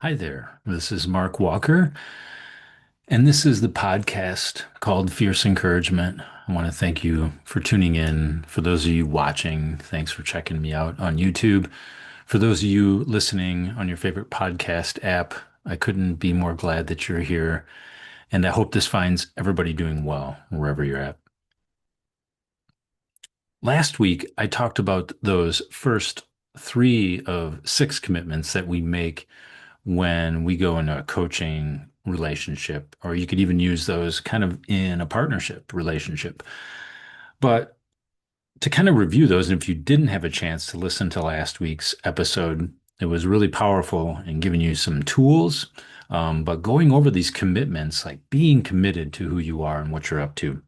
Hi there. This is Mark Walker, and this is the podcast called Fierce Encouragement. I want to thank you for tuning in. For those of you watching, thanks for checking me out on YouTube. For those of you listening on your favorite podcast app, I couldn't be more glad that you're here, and I hope this finds everybody doing well wherever you're at. Last week, I talked about those first three of six commitments that we make when we go in a coaching relationship, or you could even use those kind of in a partnership relationship. But to kind of review those, and if you didn't have a chance to listen to last week's episode, it was really powerful in giving you some tools, but going over these commitments, like being committed to who you are and what you're up to.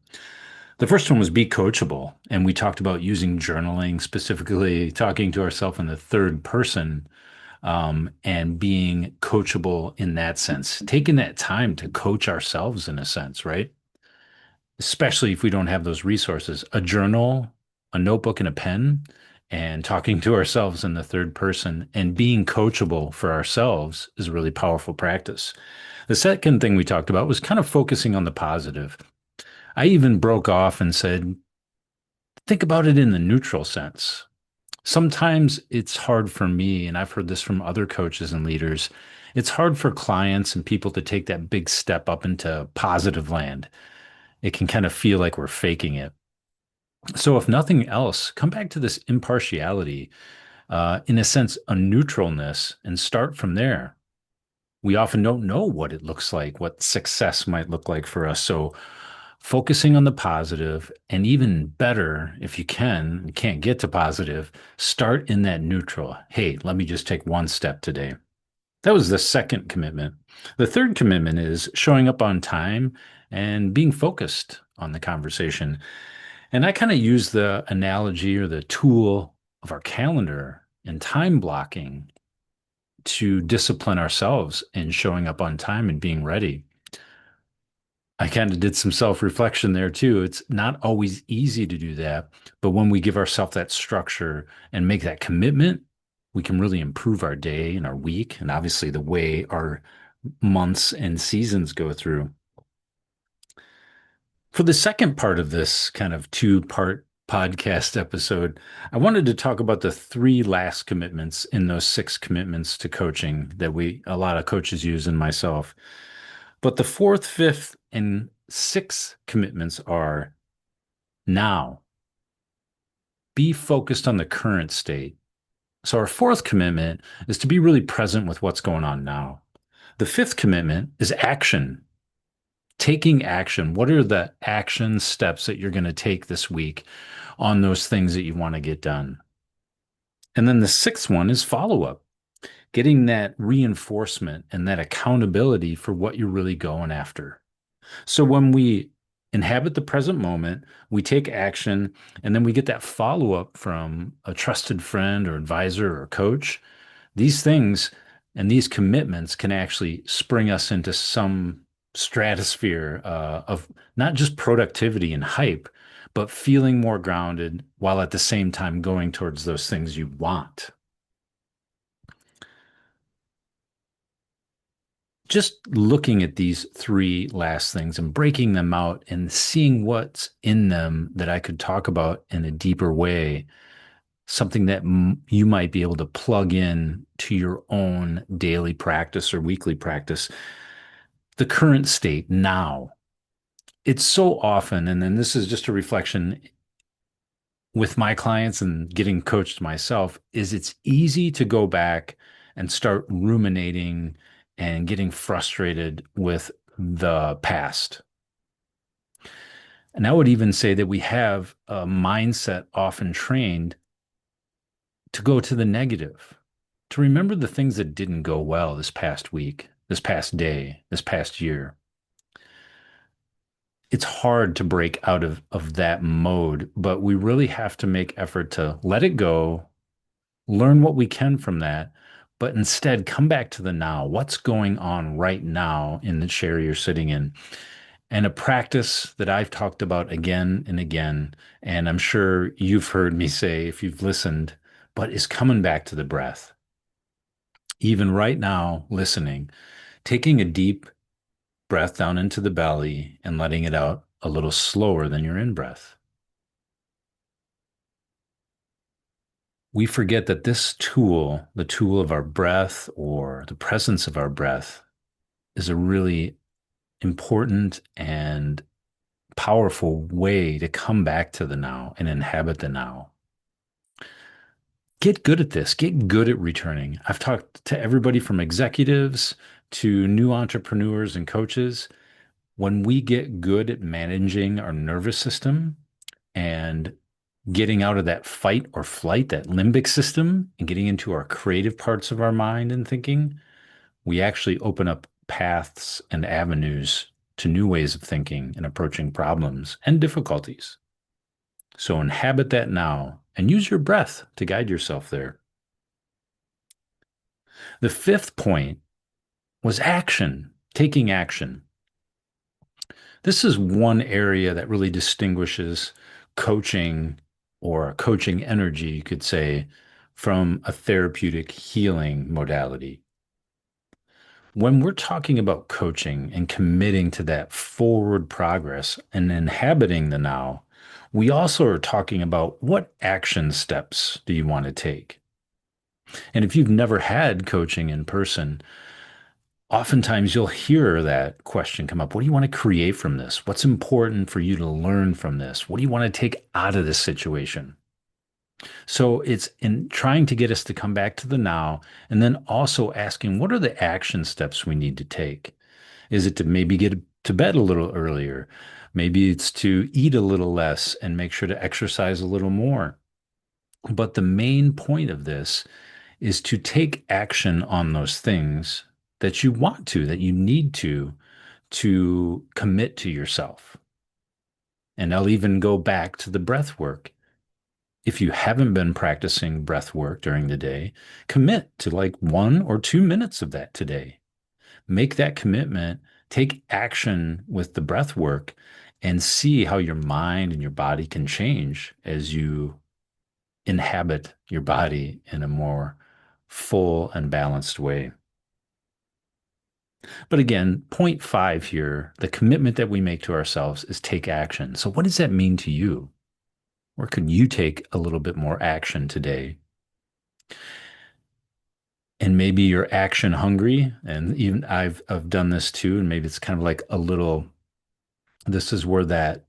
The first one was be coachable, and we talked about using journaling, specifically talking to ourselves in the third person, and being coachable in that sense, taking that time to coach ourselves in a sense, right? Especially if we don't have those resources, a journal, a notebook, and a pen, and talking to ourselves in the third person and being coachable for ourselves is a really powerful practice. The second thing we talked about was kind of focusing on the positive. I even broke off and said, think about it in the neutral sense. Sometimes it's hard for me, and I've heard this from other coaches and leaders. It's hard for clients and people to take that big step up into positive land. It can kind of feel like we're faking it. So, if nothing else, come back to this impartiality, in a sense, a neutralness, and start from there. We often don't know what it looks like, what success might look like for us. So, focusing on the positive, and even better, if you can't get to positive, start in that neutral. Hey, let me just take one step today. That was the second commitment. The third commitment is showing up on time and being focused on the conversation. And I kind of use the analogy or the tool of our calendar and time blocking to discipline ourselves in showing up on time and being ready. I kind of did some self-reflection there too. It's not always easy to do that, but when we give ourselves that structure and make that commitment, we can really improve our day and our week, and obviously the way our months and seasons go through. For the second part of this kind of two-part podcast episode, I wanted to talk about the three last commitments in those six commitments to coaching that a lot of coaches use and myself. But the fourth, fifth, and sixth commitments are now. Be focused on the current state. So our fourth commitment is to be really present with what's going on now. The fifth commitment is action, taking action. What are the action steps that you're going to take this week on those things that you want to get done? And then the sixth one is follow up, getting that reinforcement and that accountability for what you're really going after. So when we inhabit the present moment, we take action, and then we get that follow up from a trusted friend or advisor or coach. These things and these commitments can actually spring us into some stratosphere of not just productivity and hype, but feeling more grounded while at the same time going towards those things you want. Just looking at these three last things and breaking them out and seeing what's in them that I could talk about in a deeper way, something that you might be able to plug in to your own daily practice or weekly practice. The current state now. It's so often, and then this is just a reflection with my clients and getting coached myself, is it's easy to go back and start ruminating and getting frustrated with the past. And I would even say that we have a mindset often trained to go to the negative, to remember the things that didn't go well this past week, this past day, this past year. It's hard to break out of that mode, but we really have to make effort to let it go, learn what we can from that, but instead come back to the now. What's going on right now in the chair you're sitting in? And a practice that I've talked about again and again, and I'm sure you've heard me say if you've listened, but is coming back to the breath. even right now, listening, taking a deep breath down into the belly and letting it out a little slower than your in breath. We forget that this tool, the tool of our breath or the presence of our breath, is a really important and powerful way to come back to the now and inhabit the now. Get good at this. Get good at returning. I've talked to everybody from executives to new entrepreneurs and coaches. When we get good at managing our nervous system and getting out of that fight or flight, that limbic system, and getting into our creative parts of our mind and thinking, we actually open up paths and avenues to new ways of thinking and approaching problems and difficulties. So inhabit that now and use your breath to guide yourself there. The fifth point was action, taking action. This is one area that really distinguishes coaching or coaching energy, you could say, from a therapeutic healing modality. When we're talking about coaching and committing to that forward progress and inhabiting the now, we also are talking about what action steps do you want to take? And if you've never had coaching in person, oftentimes you'll hear that question come up. What do you want to create from this? What's important for you to learn from this? What do you want to take out of this situation? So it's in trying to get us to come back to the now and then also asking what are the action steps we need to take? Is it to maybe get to bed a little earlier? Maybe it's to eat a little less and make sure to exercise a little more. But the main point of this is to take action on those things that you want to, that you need to commit to yourself. And I'll even go back to the breath work. If you haven't been practicing breath work during the day, commit to like 1 or 2 minutes of that today. Make that commitment, take action with the breath work, and see how your mind and your body can change as you inhabit your body in a more full and balanced way. But again, point five here, the commitment that we make to ourselves is take action. So, what does that mean to you? Where can you take a little bit more action today? And maybe you're action hungry, and even I've done this too, and maybe it's kind of like a little, this is where that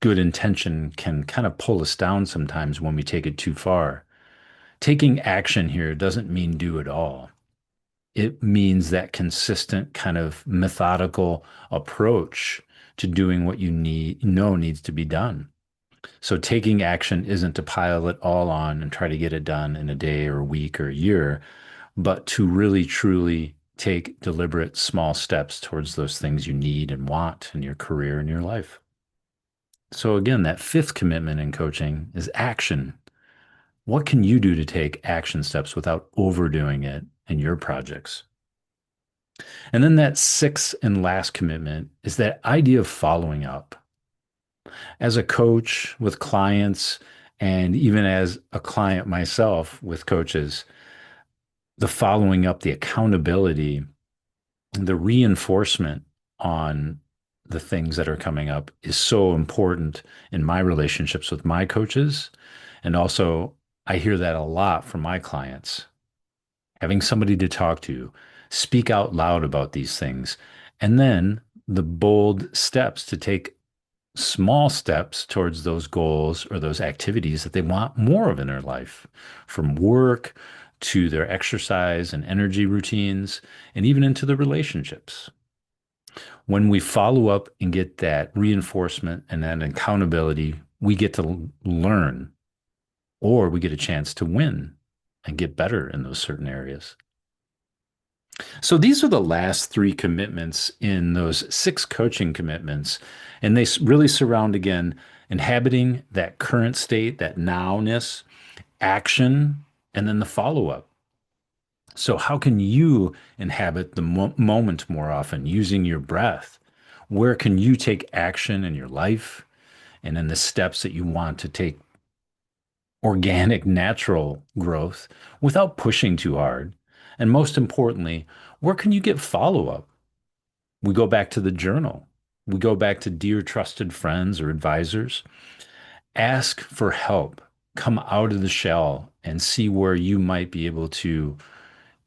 good intention can kind of pull us down sometimes when we take it too far. Taking action here doesn't mean do it all. It means that consistent kind of methodical approach to doing what you needs to be done. So taking action isn't to pile it all on and try to get it done in a day or a week or a year, but to really truly take deliberate small steps towards those things you need and want in your career and your life. So again, that fifth commitment in coaching is action. What can you do to take action steps without overdoing it in your projects? And then that sixth and last commitment is that idea of following up. As a coach with clients, and even as a client myself with coaches, the following up, the accountability, the reinforcement on the things that are coming up is so important in my relationships with my coaches. And also, I hear that a lot from my clients. Having somebody to talk to, speak out loud about these things, and then the bold steps to take small steps towards those goals or those activities that they want more of in their life, from work to their exercise and energy routines, and even into the relationships. When we follow up and get that reinforcement and that accountability, we get to learn or we get a chance to win and get better in those certain areas. So these are the last three commitments in those six coaching commitments. And they really surround, again, inhabiting that current state, that nowness, action, and then the follow up. So, how can you inhabit the moment more often using your breath? Where can you take action in your life and in the steps that you want to take organic, natural growth without pushing too hard? And most importantly, where can you get follow-up? We go back to the journal. We go back to dear trusted friends or advisors. Ask for help. Come out of the shell and see where you might be able to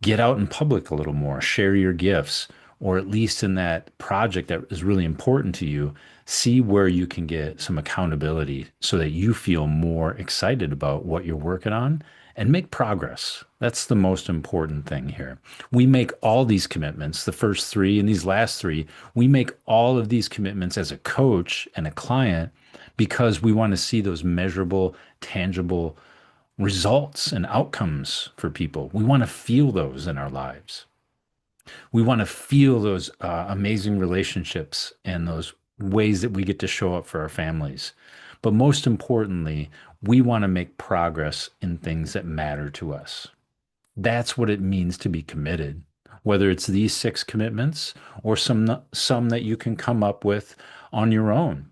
get out in public a little more, share your gifts, or at least in that project that is really important to you, see where you can get some accountability so that you feel more excited about what you're working on and make progress. That's the most important thing here. We make all these commitments, the first three and these last three, we make all of these commitments as a coach and a client because we want to see those measurable, tangible results and outcomes for people. We want to feel those in our lives. We want to feel those amazing relationships and those ways that we get to show up for our families. But most importantly, we want to make progress in things that matter to us. That's what it means to be committed. Whether it's these six commitments or some that you can come up with on your own.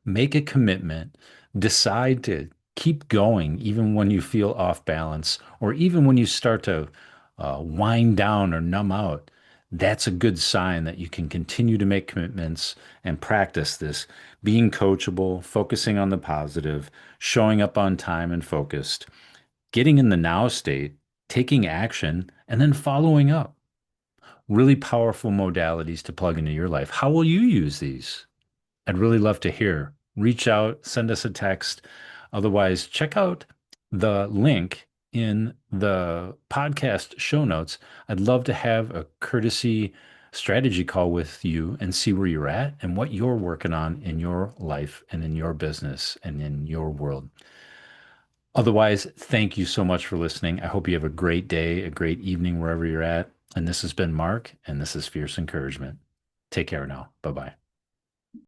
Make a commitment, decide to keep going even when you feel off balance, or even when you start to wind down or numb out. That's a good sign that you can continue to make commitments and practice this being coachable, focusing on the positive, showing up on time and focused, getting in the now state, taking action, and then following up. Really powerful modalities to plug into your life. How will you use these? I'd really love to hear. Reach out, send us a text. Otherwise, check out the link in the podcast show notes. I'd love to have a courtesy strategy call with you and see where you're at and what you're working on in your life and in your business and in your world. Otherwise, thank you so much for listening. I hope you have a great day, a great evening, wherever you're at. And this has been Mark, and this is Fierce Encouragement. Take care now. Bye bye.